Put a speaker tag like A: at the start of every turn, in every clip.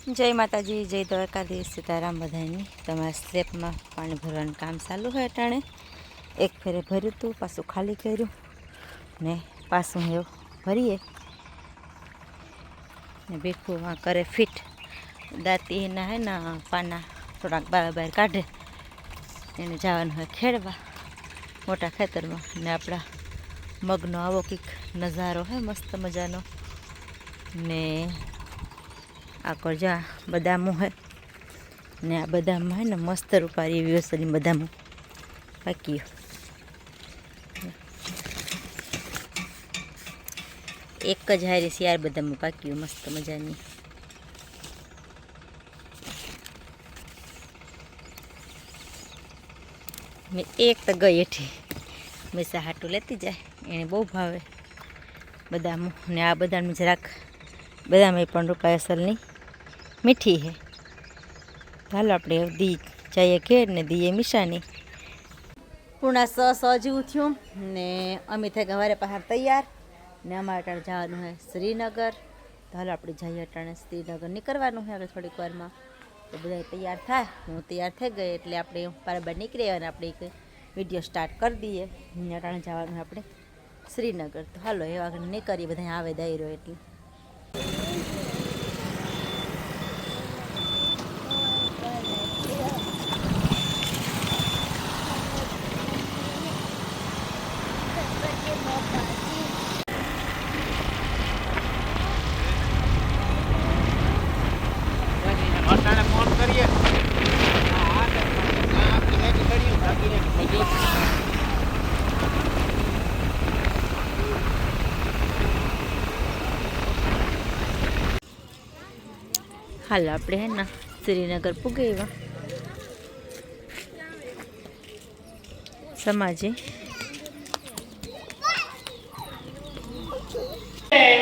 A: जय माताजी, जय द्वारकाधीश, सीताराम बधाईनी। तमारा स्लेप में पानी भरवानुं काम चालू है। अटाणे एक फेरे भर्युं तू, पाछुं खाली कर्युं ने पाछुं एवुं भरीए ने बेखुं आ करे फिट। दाती ना है ना पाना थोड़ाक बहार काढे एने जवानुं है खेड़वा मोटा खेतर में। ने आपड़ा मगनो आवो कंईक नजारो है मस्त मजानो। ने आकर जा बदामो है ने आ बदाम है ने मस्त रूपारी व्यवस्था बदामो पाकी एक ज हारी यार बदामो पाकी मस्त मजानी। मैं एक तो गई एठी मीसा हाटू लेती जाए एने बहु भावे बदामो ने आ बदाम जराक बदाम पण रूपाय असलनी मीठी है। हाल आपणे दी जाइए घेर ने दीए मीशानी। पूर्णा जेवुं थयुं ने अमी थे गवारे पहाड़ तैयार ने अमारे अटाणे जवानुं है श्रीनगर। तो हाल आपणे जाइए अटाणे श्रीनगर निकळवानुं है हवे थोड़ीक वारमां। तो बधा तैयार थाय हूँ तैयार थई गई एटले आपणे बराबर निकळी अने आपणे एक विडियो स्टार्ट कर दीए। अटाणे जवानुं है आपणे श्रीनगर। तो हालो एवा निकळी बधा आवे दायरो एटले हाल आपणे है ना श्रीनगर पुगे एवा समाजे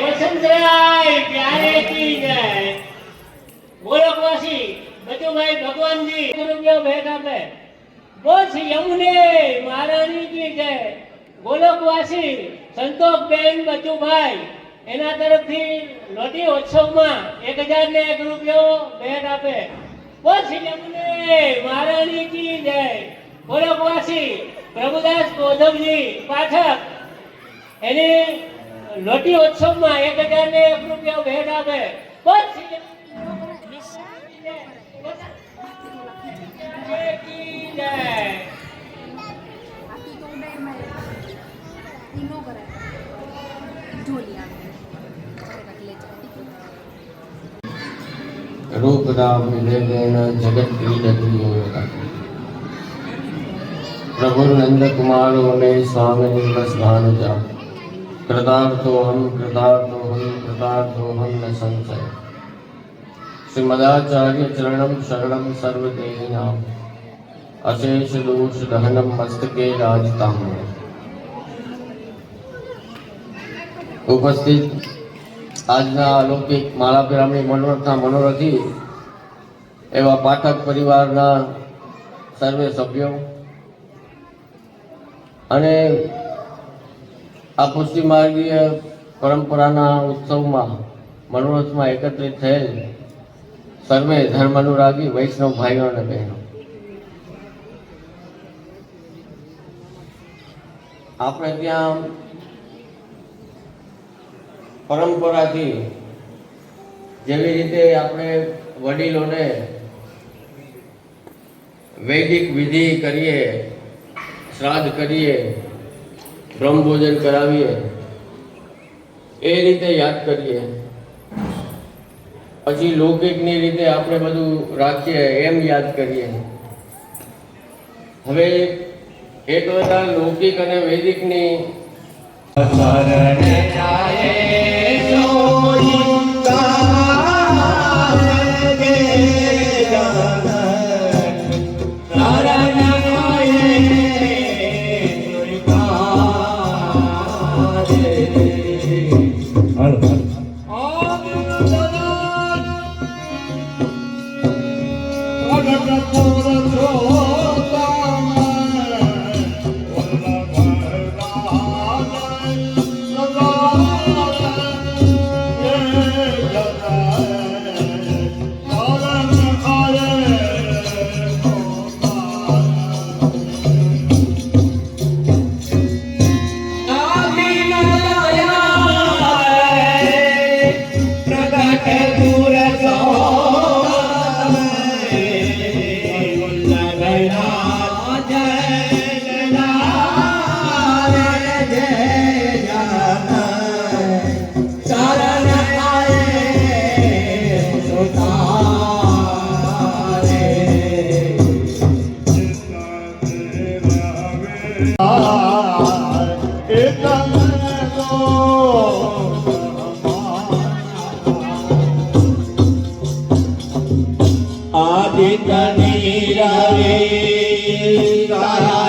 B: वसंतराय प्यारे की जय। गोलकवासी बचूभाई भगवान जी रुपया भेंट आपे। बोस यमुने महारानी की जय। गोलकवासी संतोष बेन बचूभाई एना तरफथी लोटी उत्सव में 1001 रुपया भेंट आपे। बोस यमुने महारानी की जय। गोलकवासी प्रभुदास कोधव जी पाठक एने लोटी उत्सव में 1001 रुपया भेंट आपे। बस
C: रूप राम मिले जगत क्रीडती होगा। प्रभु नंद कुमारो ने स्वामी निर्वस भानुजा। कृतार्थो हम न संशय। श्रीमदाचार्य चरणम शरणम सर्वदेहिनां। अशेष दोष दहनम मस्तके राजताम। उपस्थित આજના અલૌકિક માળાપીરામણી મનોરથના મનોરથી એવા પાઠક પરિવારના સર્વે સભ્યો અને આ પુષ્ટિ માર્ગીય પરંપરાના ઉત્સવમાં મનોરથમાં એકત્રિત થયેલ સર્વે ધર્મ અનુરાગી વૈષ્ણવ ભાઈઓ અને બહેનો, આપણે ત્યાં પરંપરાથી જેવી રીતે આપણે વડીલોને વૈદિક વિધિ કરીએ, શ્રાદ્ધ કરીએ, બ્રહ્મભોજન કરાવીએ, એ રીતે યાદ કરીએ, પછી લૌકિકની રીતે આપણે બધું રાખીએ એમ યાદ કરીએ। હવે એક બધા લૌકિક અને વૈદિકની શરણે જાય
B: પિતની રવિ તારા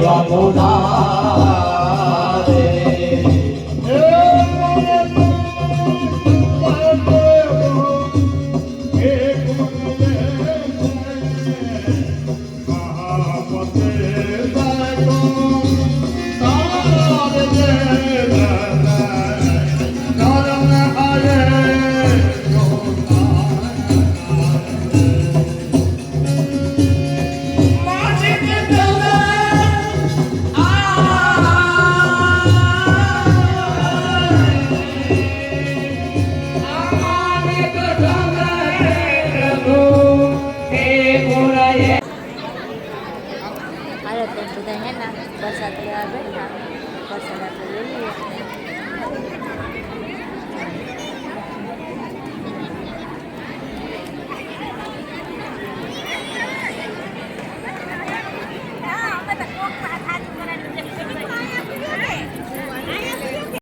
D: Ramona